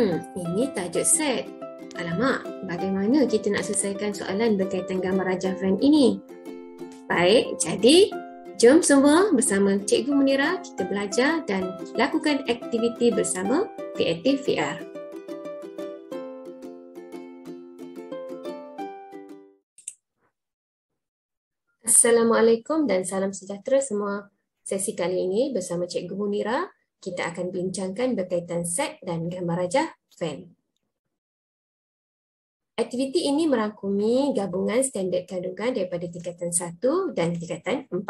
Ini tajuk set. Alamak, bagaimana kita nak selesaikan soalan berkaitan gambar rajah van ini? Baik, jadi jom semua bersama Cikgu Munira kita belajar dan lakukan aktiviti bersama Creative VR. Assalamualaikum dan salam sejahtera semua. Sesi kali ini bersama Cikgu Munira, kita akan bincangkan berkaitan set dan gambar rajah van. Aktiviti ini merangkumi gabungan standard kandungan daripada tingkatan 1 dan tingkatan 4.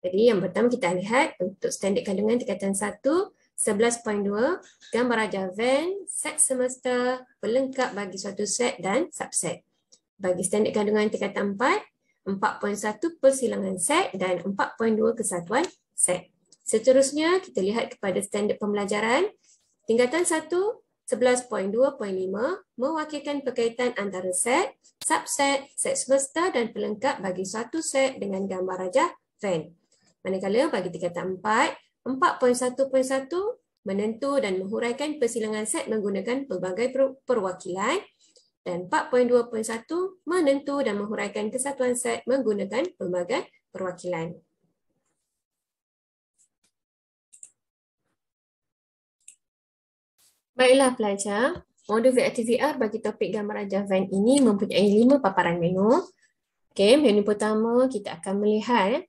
Jadi yang pertama kita lihat untuk standard kandungan tingkatan 1, 11.2, gambar rajah van, set semesta, pelengkap bagi suatu set dan subset. Bagi standard kandungan tingkatan 4, 4.1 persilangan set dan 4.2 kesatuan set. Seterusnya, kita lihat kepada standard pembelajaran. Tingkatan 1, 11.2.5 mewakilkan berkaitan antara set, subset, set semesta dan pelengkap bagi suatu set dengan gambar rajah van. Manakala bagi tingkatan 4, 4.1.1 menentu dan menghuraikan persilangan set menggunakan pelbagai perwakilan dan 4.2.1 menentu dan menghuraikan kesatuan set menggunakan pelbagai perwakilan. Baiklah pelajar, modul VRTVR bagi topik gambar rajah van ini mempunyai 5 paparan menu. Okey, menu pertama kita akan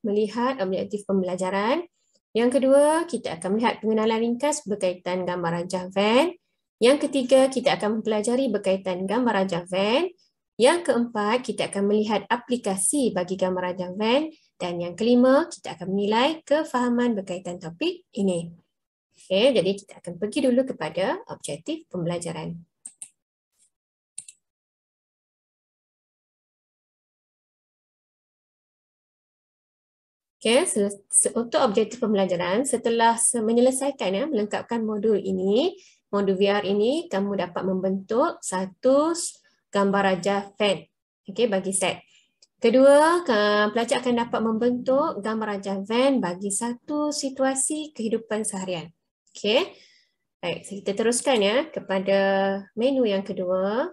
melihat objektif pembelajaran. Yang kedua, kita akan melihat pengenalan ringkas berkaitan gambar rajah van. Yang ketiga, kita akan mempelajari berkaitan gambar rajah van. Yang keempat, kita akan melihat aplikasi bagi gambar rajah van. Dan yang kelima, kita akan menilai kefahaman berkaitan topik ini. Okey, jadi kita akan pergi dulu kepada objektif pembelajaran. Okey, untuk objektif pembelajaran, setelah menyelesaikan melengkapkan modul ini, modul VR ini, kamu dapat membentuk satu gambar rajah van. Okey, bagi set. Kedua, pelajar akan dapat membentuk gambar rajah van bagi satu situasi kehidupan seharian. Okey. Baik, kita teruskan kepada menu yang kedua.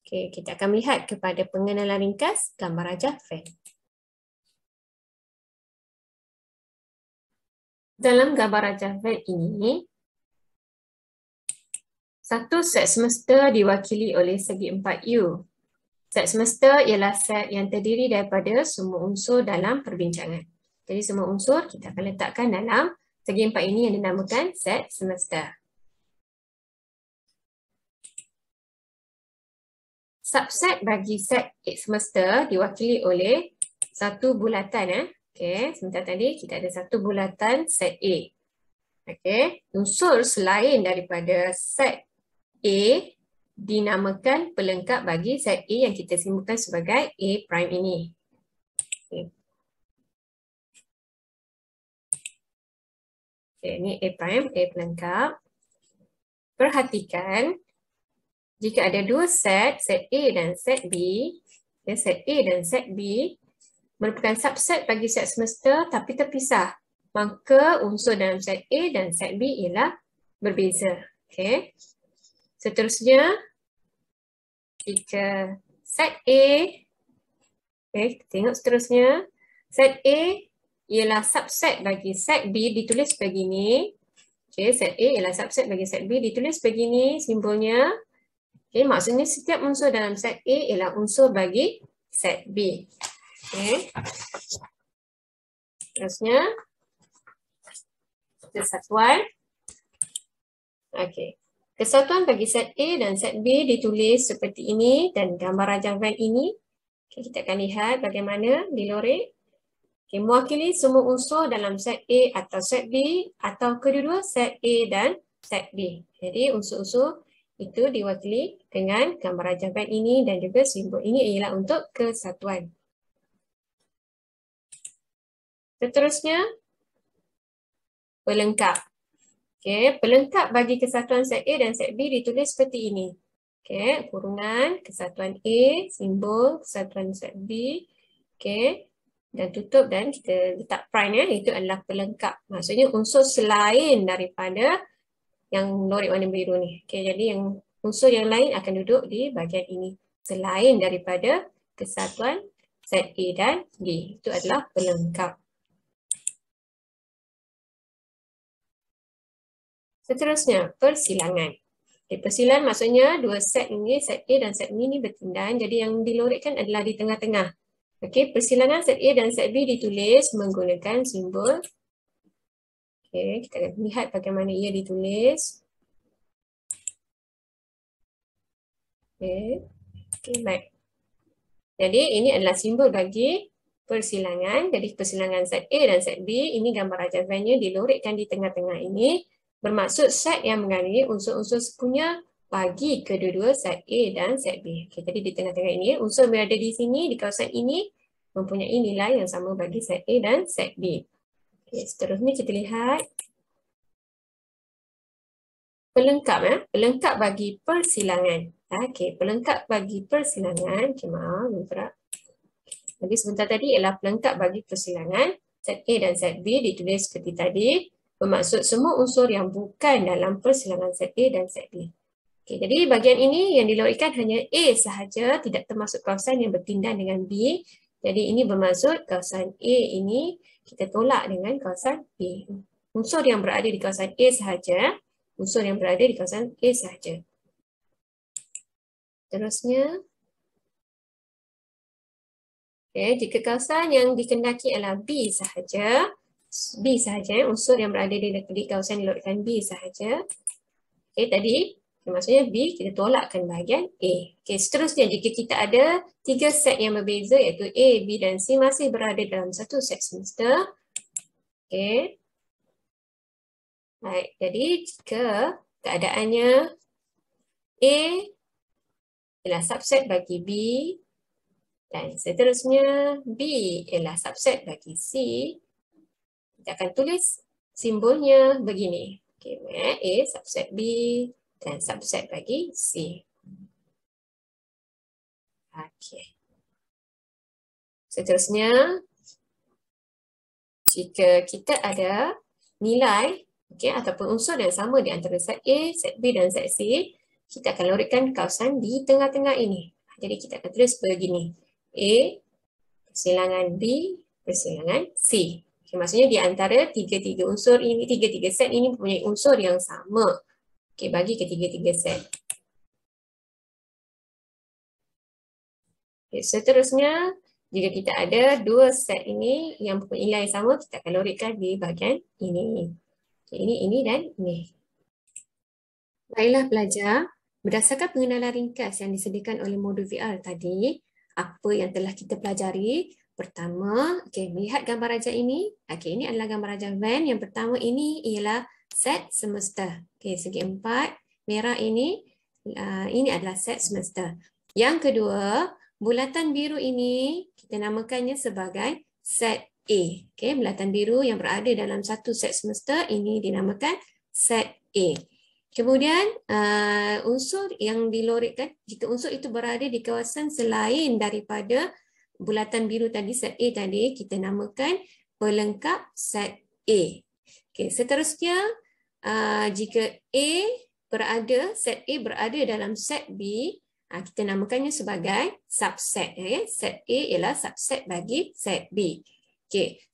Okey, kita akan melihat kepada pengenalan ringkas gambar rajah van. Dalam gambar rajah van ini, satu set semesta diwakili oleh segi 4U. Set semesta ialah set yang terdiri daripada semua unsur dalam perbincangan. Jadi semua unsur kita akan letakkan dalam segi 4 ini yang dinamakan set semesta. Subset bagi set semesta diwakili oleh satu bulatan. Okey, sebentar tadi kita ada satu bulatan set A. Okey, unsur selain daripada set A dinamakan pelengkap bagi set A yang kita simbolkan sebagai A prime ini. Okay. Ini A prime, A pelengkap. Perhatikan, jika ada dua set, set A dan set B, set A dan set B merupakan subset bagi set semesta tapi terpisah, maka unsur dalam set A dan set B ialah berbeza. Okay. Seterusnya, jika set A, kita tengok seterusnya, set A ialah subset bagi set B ditulis begini. Okay, set A ialah subset bagi set B ditulis begini simbolnya. Okay, maksudnya setiap unsur dalam set A ialah unsur bagi set B. Okay. Terusnya, kesatuan. Okay. Kesatuan bagi set A dan set B ditulis seperti ini dan gambar rajah van ini. Okay, kita akan lihat bagaimana dilorek. Okay, mewakili semua unsur dalam set A atau set B atau kedua-dua set A dan set B. Jadi unsur-unsur itu diwakili dengan gambar rajah van ini dan juga simbol ini ialah untuk kesatuan. Seterusnya, pelengkap. Okay, pelengkap bagi kesatuan set A dan set B ditulis seperti ini. Okay, kurungan kesatuan A, simbol kesatuan set B. Okay. Dan tutup dan kita letak prime itu adalah pelengkap. Maksudnya unsur selain daripada yang lorek warna biru ni. Okay, jadi yang unsur yang lain akan duduk di bahagian ini selain daripada kesatuan set A dan B. Itu adalah pelengkap. Seterusnya, persilangan. Okay, persilangan maksudnya dua set ini, set A dan set B ni bertindan. Jadi yang dilorekkan adalah di tengah-tengah. Okay, persilangan set A dan set B ditulis menggunakan simbol. Okay, kita akan lihat bagaimana ia ditulis. Okay, baik. Jadi ini adalah simbol bagi persilangan. Jadi persilangan set A dan set B, ini gambar ajar Venn-nya dilorekkan di tengah-tengah ini. Bermaksud set yang mengandungi unsur-unsur sekunya bagi kedua-dua set A dan set B. Okay, jadi di tengah-tengah ini, unsur berada di sini, di kawasan ini, mempunyai nilai yang sama bagi set A dan set B. Okay, seterusnya kita lihat pelengkap, pelengkap bagi persilangan. Okey, pelengkap bagi persilangan. Maaf, jadi sebentar tadi ialah pelengkap bagi persilangan. Set A dan set B ditulis seperti tadi. Bermaksud semua unsur yang bukan dalam persilangan set A dan set B. Okey, jadi bahagian ini yang dilorekkan hanya A sahaja, tidak termasuk kawasan yang bertindan dengan B. Jadi ini bermaksud kawasan A ini kita tolak dengan kawasan B. Unsur yang berada di kawasan A sahaja, unsur yang berada di kawasan A sahaja. Terusnya, okay, jika kawasan yang dikendaki adalah B sahaja, unsur yang berada di kawasan dilorekkan B sahaja. Okay, tadi maksudnya B kita tolakkan bahagian A. Okay, seterusnya jika kita ada 3 set yang berbeza iaitu A, B dan C masih berada dalam satu set semester. Okay. Baik, jadi jika keadaannya A ialah subset bagi B dan seterusnya B ialah subset bagi C, kita akan tulis simbolnya begini. Okay, A subset B dan subset bagi C. Okay. Seterusnya, jika kita ada nilai ataupun unsur yang sama di antara set A, set B dan set C, kita akan lorekkan kawasan di tengah-tengah ini. Jadi kita akan tulis begini. A, persilangan B, persilangan C. Okay, maksudnya di antara tiga-tiga unsur ini, tiga-tiga set ini mempunyai unsur yang sama. Okay, bagi ketiga-tiga set. Okay, seterusnya, jika kita ada dua set ini yang mempunyai nilai sama, kita akan lorekkan di bahagian ini. Okay, ini dan ini. Baiklah pelajar. Berdasarkan pengenalan ringkas yang disediakan oleh modul VR tadi, apa yang telah kita pelajari? Pertama, melihat gambar ajar ini. Ini adalah gambar ajar Venn. Yang pertama ini ialah set semester. Segi 4, merah ini adalah set semester. Yang kedua, bulatan biru ini kita namakannya sebagai set A. Bulatan biru yang berada dalam satu set semester ini dinamakan set A. Kemudian unsur yang dilorekkan, jika unsur itu berada di kawasan selain daripada bulatan biru tadi, set A tadi, kita namakan pelengkap set A. Seterusnya, jika set A berada dalam set B, kita namakannya sebagai subset. Set A ialah subset bagi set B.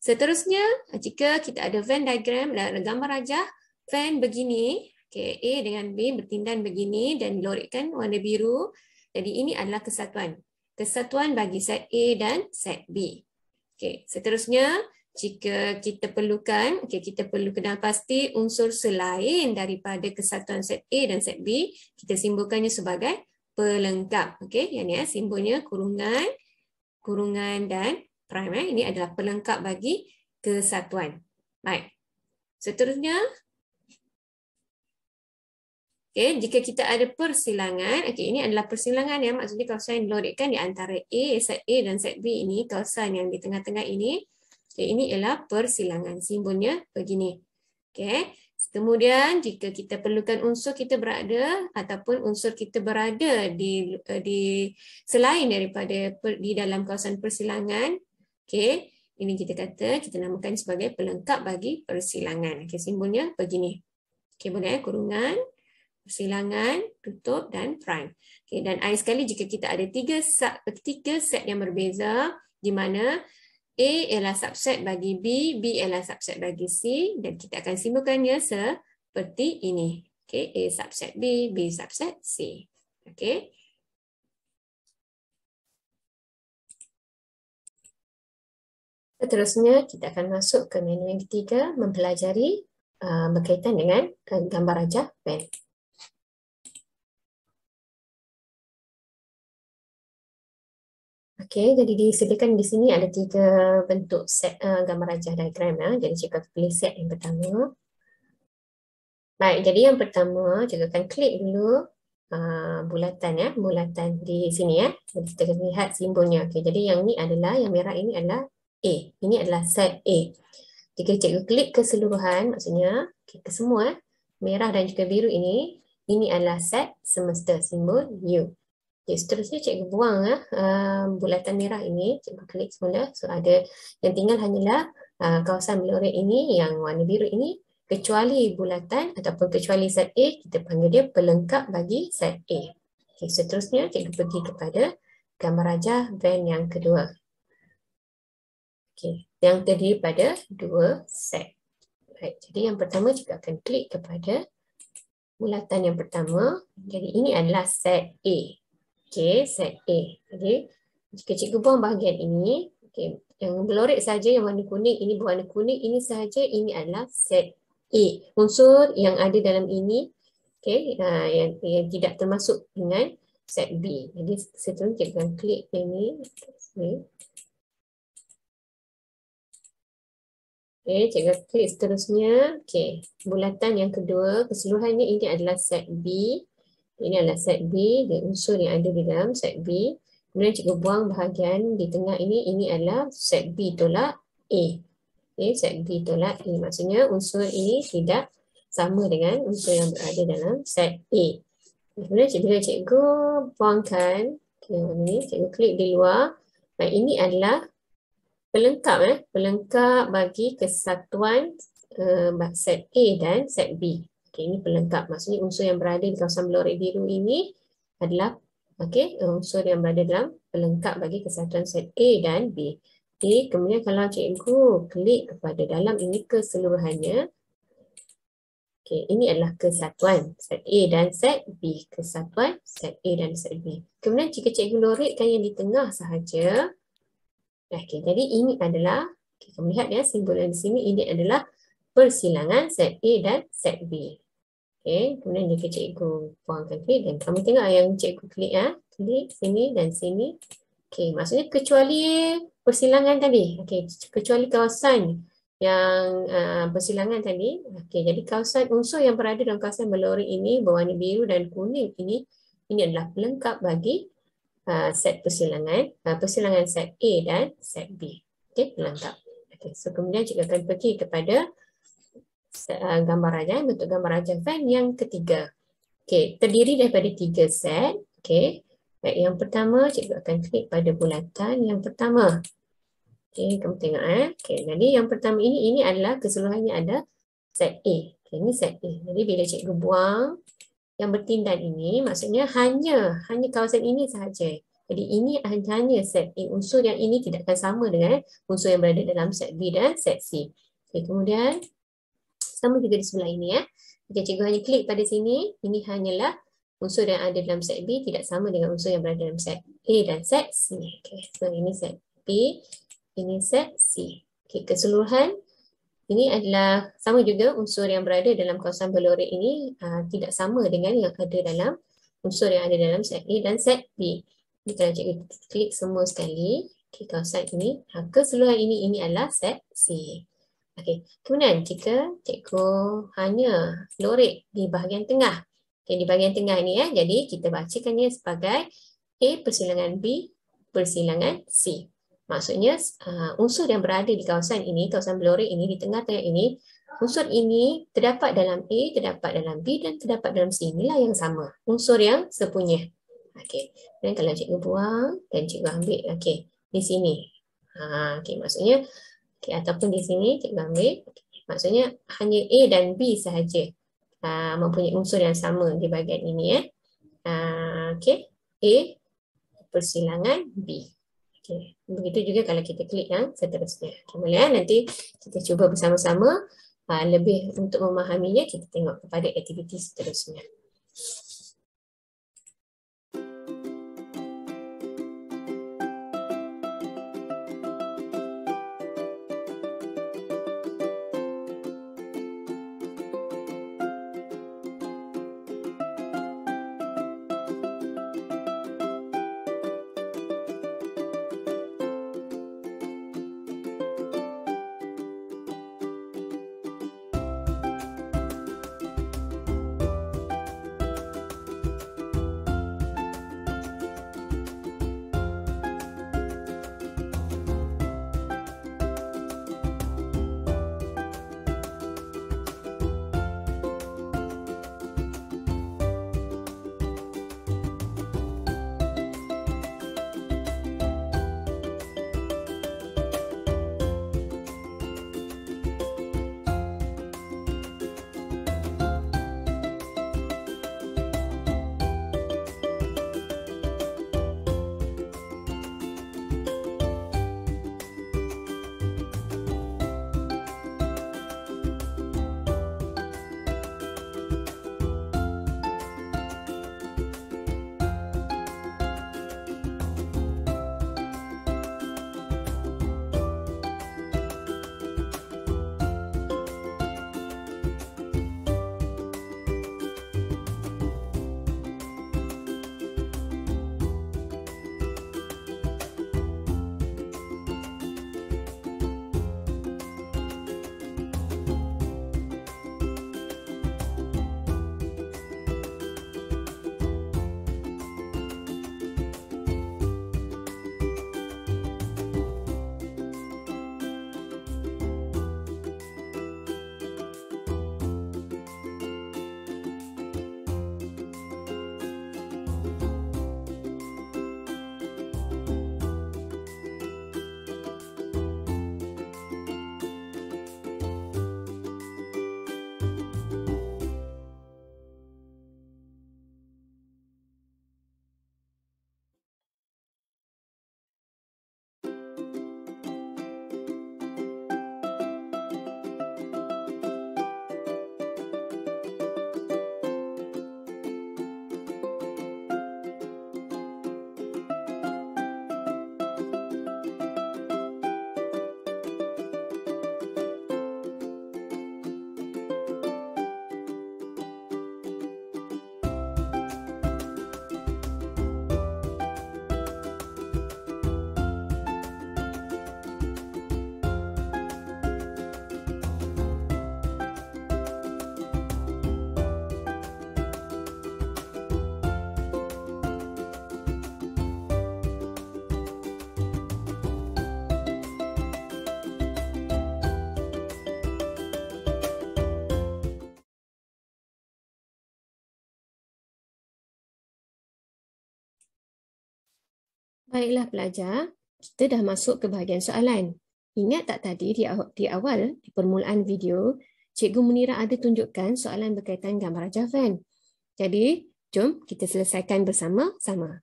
Seterusnya, jika kita ada Venn diagram, gambar rajah Venn begini, A dengan B bertindan begini dan dilorekkan warna biru. Jadi ini adalah kesatuan. Kesatuan bagi set A dan set B. Seterusnya, jika kita perlukan, kita perlu kenal pasti unsur selain daripada kesatuan set A dan set B, kita simbolkannya sebagai pelengkap. Yang ni simbolnya kurungan dan prime. Ini adalah pelengkap bagi kesatuan. Baik. Seterusnya, jika kita ada persilangan, ini adalah persilangan yang maksudnya kawasan yang dilorekkan di antara set A dan set B ini, kawasan yang di tengah-tengah ini. Ini ialah persilangan. Simbolnya begini. Kemudian jika kita perlukan unsur kita berada ataupun unsur kita berada di selain daripada di dalam kawasan persilangan, ini kita namakan sebagai pelengkap bagi persilangan. Simbolnya begini. Okey, boleh kurungan, persilangan, tutup dan prime. Okey, dan akhir sekali jika kita ada tiga set yang berbeza di mana A ialah subset bagi B, B ialah subset bagi C dan kita akan simbolkannya seperti ini. Okey, A subset B, B subset C. Okey. Seterusnya kita akan masuk ke menu yang ketiga, mempelajari berkaitan dengan gambar rajah Venn. Okey, jadi disediakan di sini ada tiga bentuk set gambar rajah diagram ya. Jadi cikgu akan pilih set yang pertama. Baik, jadi yang pertama cikgu akan klik dulu bulatan ya, bulatan di sini ya. Jadi kita akan lihat simbolnya. Okey, jadi yang ni adalah yang merah ini adalah A. Ini adalah set A. Jika cikgu klik keseluruhan, maksudnya ke semua merah dan juga biru ini adalah set semesta simbol U. Okay, seterusnya cikgu buang bulatan merah ini, cikgu klik semula. So ada yang tinggal hanyalah kawasan melorek ini yang warna biru ini, kecuali bulatan ataupun kecuali set A, kita panggil dia pelengkap bagi set A. Okay, seterusnya cikgu pergi kepada gambar rajah Venn yang kedua. Okay, yang terdiri pada dua set. Baik, jadi yang pertama cikgu akan klik kepada bulatan yang pertama. Jadi ini adalah set A. Okey, set A. Jadi jika cikgu buang bahagian ini, okey, yang berlorek saja yang warna kuning, ini berwarna kuning, ini sahaja, ini adalah set A. Unsur yang ada dalam ini, okey, yang tidak termasuk dengan set B. Jadi seterusnya cikgu akan klik ini. Okey, cikgu klik seterusnya. Okey, bulatan yang kedua, keseluruhannya ini adalah set B. Ini adalah set B, dan unsur yang ada di dalam set B. Kemudian cikgu buang bahagian di tengah ini adalah set B tolak A. Okay, set B tolak A. Maksudnya unsur ini tidak sama dengan unsur yang berada dalam set A. Kemudian cikgu buangkan, ini cikgu klik di luar. Dan ini adalah pelengkap, pelengkap bagi kesatuan set A dan set B. Okay, ini pelengkap. Maksudnya unsur yang berada di kawasan berlorek biru ini adalah unsur yang berada dalam pelengkap bagi kesatuan set A dan B. Okay, kemudian kalau cikgu klik kepada dalam ini keseluruhannya, okay, ini adalah kesatuan set A dan set B. Kesatuan set A dan set B. Kemudian jika cikgu lorekkan yang di tengah sahaja, okay, jadi ini adalah, kita melihat ya simbol yang di sini, ini adalah persilangan set A dan set B. Okay, kemudian jika cikgu buangkan klik dan kamu tengok yang cikgu klik klik sini dan sini. Okay, maksudnya kecuali persilangan tadi. Okay, kecuali kawasan yang persilangan tadi. Okay, jadi kawasan unsur yang berada dalam kawasan berlorek ini berwarna biru dan kuning ini adalah pelengkap bagi set persilangan set A dan set B. Okay, pelengkap. Okay, so kemudian cikgu akan pergi kepada gambar rajah, bentuk gambar rajah Venn yang ketiga. Okey, terdiri daripada 3 set. Okey. Baik, yang pertama cikgu akan klik pada bulatan yang pertama. Okey, kamu tengok Okey, jadi yang pertama ini adalah keseluruhannya ada set A. Okey, ini set A. Jadi bila cikgu buang yang bertindan ini, maksudnya hanya kawasan ini sahaja. Jadi ini hanya set A. Unsur yang ini tidak akan sama dengan unsur yang berada dalam set B dan set C. Okey, kemudian sama juga di sebelah ini Jika cikgu hanya klik pada sini, ini hanyalah unsur yang ada dalam set B tidak sama dengan unsur yang berada dalam set A dan set C. Okay. So ini set B, ini set C. Okay. Keseluruhan ini adalah sama juga unsur yang berada dalam kawasan berlorek ini tidak sama dengan yang ada dalam unsur yang ada dalam set A dan set B. Jadi kalau cikgu klik semua sekali, kawasan ini, keseluruhan ini adalah set C. Okey, kemudian jika cikgu hanya lorek di bahagian tengah. Okey, di bahagian tengah ini jadi kita bacakannya sebagai A persilangan B persilangan C. Maksudnya unsur yang berada di kawasan ini, kawasan berlorek ini, di tengah-tengah ini, unsur ini terdapat dalam A, terdapat dalam B dan terdapat dalam C. Inilah yang sama, unsur yang sepunya. Okey, dan kalau cikgu buang dan cikgu ambil, okey, di sini. Okey, maksudnya okay, ataupun di sini cikgu ambil, maksudnya hanya A dan B sahaja. mempunyai unsur yang sama di bahagian ini. Okey, A persilangan B. Okay. Begitu juga kalau kita klik yang seterusnya. Kemudian nanti kita cuba bersama-sama lebih untuk memahaminya, kita tengok kepada aktiviti seterusnya. Baiklah pelajar, kita dah masuk ke bahagian soalan. Ingat tak tadi di awal, di permulaan video, Cikgu Munirah ada tunjukkan soalan berkaitan gambar rajah Venn. Jadi, jom kita selesaikan bersama-sama.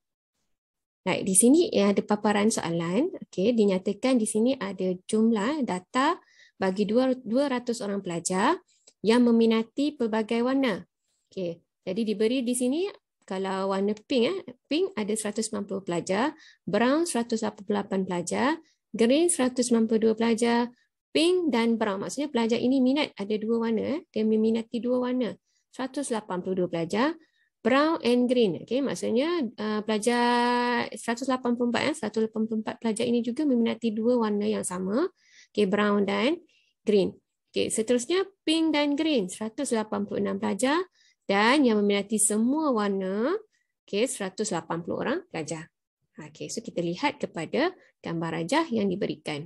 Baik, di sini ada paparan soalan. Okey, dinyatakan di sini ada jumlah data bagi 200 orang pelajar yang meminati pelbagai warna. Okey, jadi diberi di sini kalau warna pink, pink ada 190 pelajar, brown 188 pelajar, green 192 pelajar, pink dan brown. Maksudnya pelajar ini minat ada dua warna, dia meminati dua warna. 182 pelajar, brown and green. Okay, maksudnya pelajar 184 pelajar ini juga meminati dua warna yang sama, okay, brown dan green. Okay, seterusnya pink dan green, 186 pelajar. Dan yang meminati semua warna, okay, 180 orang pelajar. Okay, so kita lihat kepada gambar rajah yang diberikan.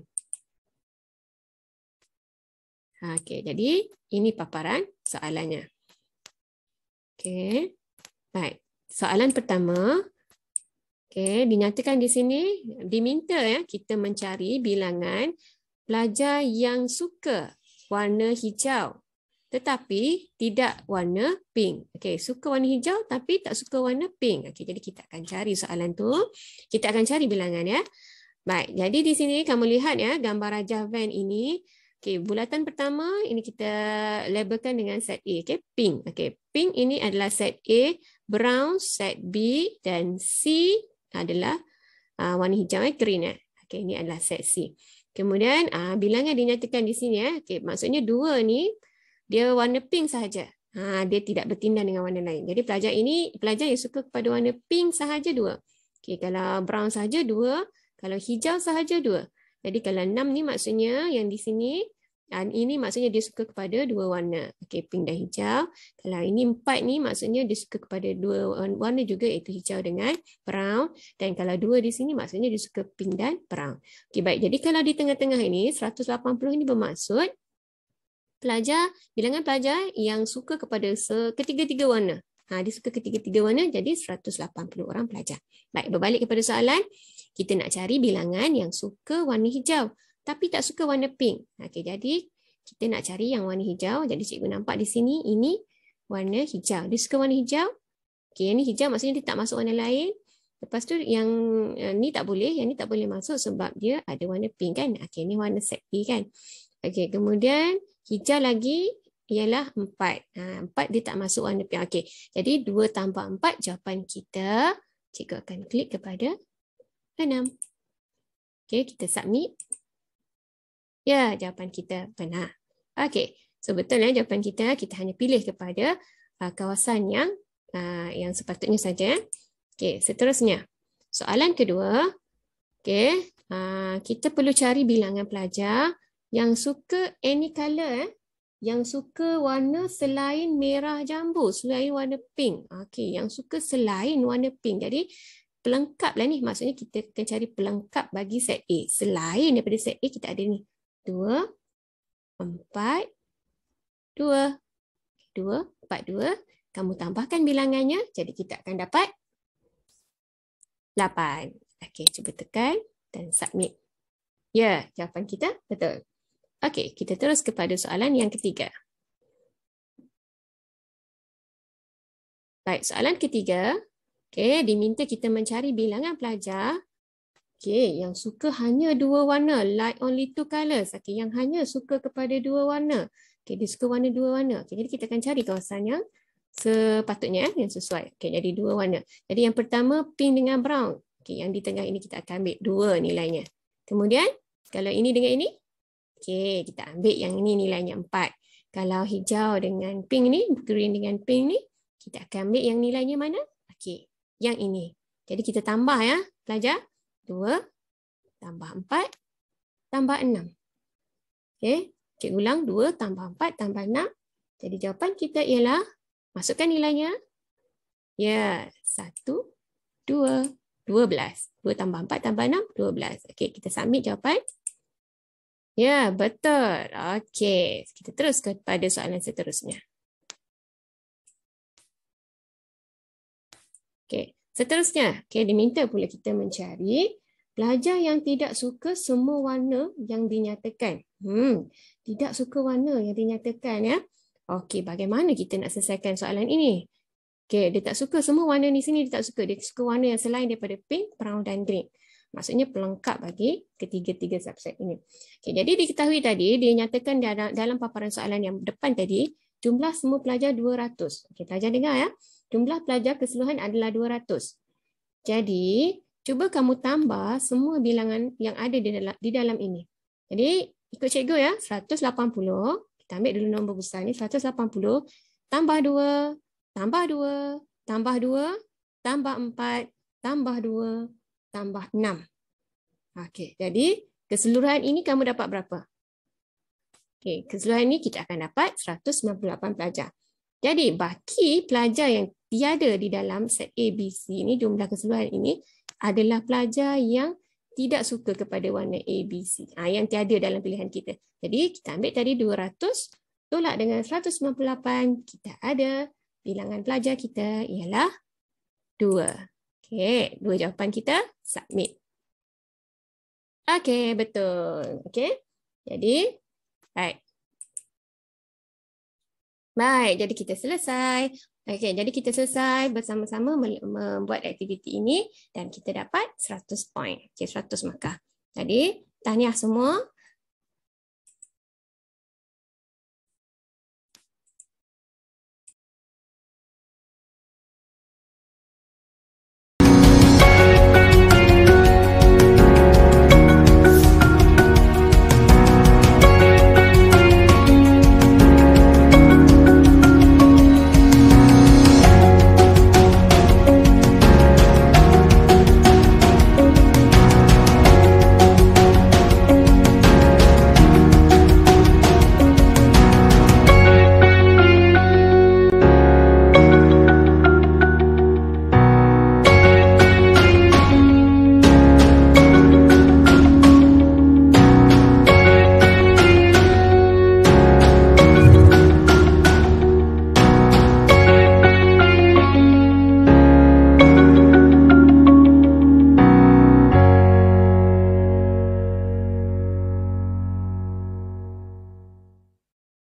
Okay, jadi ini paparan soalannya. Okay, baik. Soalan pertama, okay, dinyatakan di sini, diminta kita mencari bilangan pelajar yang suka warna hijau tetapi tidak warna pink. Okey, suka warna hijau tapi tak suka warna pink. Okey, jadi kita akan cari soalan tu. Kita akan cari bilangan ya. Baik, jadi di sini kamu lihat ya gambar rajah van ini. Okey, bulatan pertama ini kita labelkan dengan set A. Okey, pink. Okey, pink ini adalah set A, brown set B dan C adalah warna hijau green Okey, ini adalah set C. Kemudian bilangan dinyatakan di sini Okey, maksudnya 2 ni dia warna pink sahaja. Dia tidak bertindak dengan warna lain. Jadi pelajar yang suka kepada warna pink sahaja 2. Okey, kalau brown sahaja 2, kalau hijau sahaja 2. Jadi kalau 6 ni maksudnya yang di sini ini maksudnya dia suka kepada 2 warna. Okey, pink dan hijau. Kalau ini 4 ni maksudnya dia suka kepada 2 warna juga iaitu hijau dengan brown. Dan kalau 2 di sini maksudnya dia suka pink dan brown. Okey, baik. Jadi kalau di tengah-tengah ini 180 ini bermaksud bilangan pelajar yang suka kepada ketiga-tiga warna. Dia suka ketiga-tiga warna jadi 180 orang pelajar. Baik, berbalik kepada soalan, kita nak cari bilangan yang suka warna hijau tapi tak suka warna pink. Okey, jadi kita nak cari yang warna hijau. Jadi cikgu nampak di sini ini warna hijau. Dia suka warna hijau. Okey, yang ni hijau maksudnya dia tak masuk warna lain. Lepas tu yang ni tak boleh, yang ni tak boleh masuk sebab dia ada warna pink kan. Okey, ni warna set A kan. Okey, kemudian hijau lagi ialah 4. 4 dia tak masuk warna pink. Okey, jadi 2 tambah 4 jawapan kita. Cikgu akan klik kepada 6. Okey, kita submit. Ya, jawapan kita benar. Okey, so betul jawapan kita hanya pilih kepada kawasan yang sepatutnya saja. Okey, seterusnya. Soalan kedua. Okey, kita perlu cari bilangan pelajar yang suka any color yang suka warna selain merah jambu, selain warna pink. Okey, yang suka selain warna pink. Jadi pelengkap lah ni, maksudnya kita akan cari pelengkap bagi set A. Selain daripada set A kita ada ni 2, 4, 2, 2, 4, 2. Kamu tambahkan bilangannya, jadi kita akan dapat 8. Okey, cuba tekan dan submit. Ya, jawapan kita betul. Okey, kita terus kepada soalan yang ketiga. Baik, soalan ketiga. Okey, diminta kita mencari bilangan pelajar yang suka hanya 2 warna, like only 2 colors. Okey, yang hanya suka kepada 2 warna. Okey, dia suka warna 2 warna. Okey, jadi kita akan cari kawasan yang sepatutnya yang sesuai. Okey, jadi 2 warna. Jadi yang pertama pink dengan brown. Okey, yang di tengah ini kita akan ambil 2 nilainya. Kemudian kalau ini dengan ini, okey, kita ambil yang ini nilainya 4. Kalau hijau dengan pink ni, green dengan pink ni, kita akan ambil yang nilainya mana? Okey, yang ini. Jadi kita tambah ya, pelajar. 2 tambah 4 tambah 6. Okey, cikgu ulang 2 tambah 4 tambah 6. Jadi jawapan kita ialah, masukkan nilainya. Ya, 1, 2, 12. 2 tambah 4 tambah 6, 12. Okey, kita submit jawapan. Ya, betul. Okey, kita terus kepada soalan seterusnya. Okey, seterusnya, diminta pula kita mencari pelajar yang tidak suka semua warna yang dinyatakan. Tidak suka warna yang dinyatakan ya. Okey, bagaimana kita nak selesaikan soalan ini? Okey, dia tak suka semua warna di sini, dia tak suka. Dia suka warna yang selain daripada pink, brown dan green. Maksudnya pelengkap bagi ketiga-tiga subset ini. Okey, jadi diketahui tadi, dia nyatakan dalam paparan soalan yang depan tadi, jumlah semua pelajar 200. Okey, pelajar dengar ya. Jumlah pelajar keseluruhan adalah 200. Jadi, cuba kamu tambah semua bilangan yang ada di dalam ini. Jadi, ikut cikgu ya, 180. Kita ambil dulu nombor besar ni, 180. Tambah 2, tambah 2, tambah 2, tambah 4, tambah 2, tambah 6. Okey, jadi keseluruhan ini kamu dapat berapa? Okey, keseluruhan ini kita akan dapat 198 pelajar. Jadi, baki pelajar yang tiada di dalam set A, B, C ini, jumlah keseluruhan ini adalah pelajar yang tidak suka kepada warna A, B, C. Yang tiada dalam pilihan kita. Jadi, kita ambil tadi 200, tolak dengan 198, kita ada bilangan pelajar kita ialah 2. Okey, 2 jawapan kita, submit. Okey, betul. Okey, jadi, baik. Baik, jadi kita selesai. Okey, jadi kita selesai bersama-sama membuat aktiviti ini dan kita dapat 100 poin. Okey, 100 markah. Jadi, tahniah semua.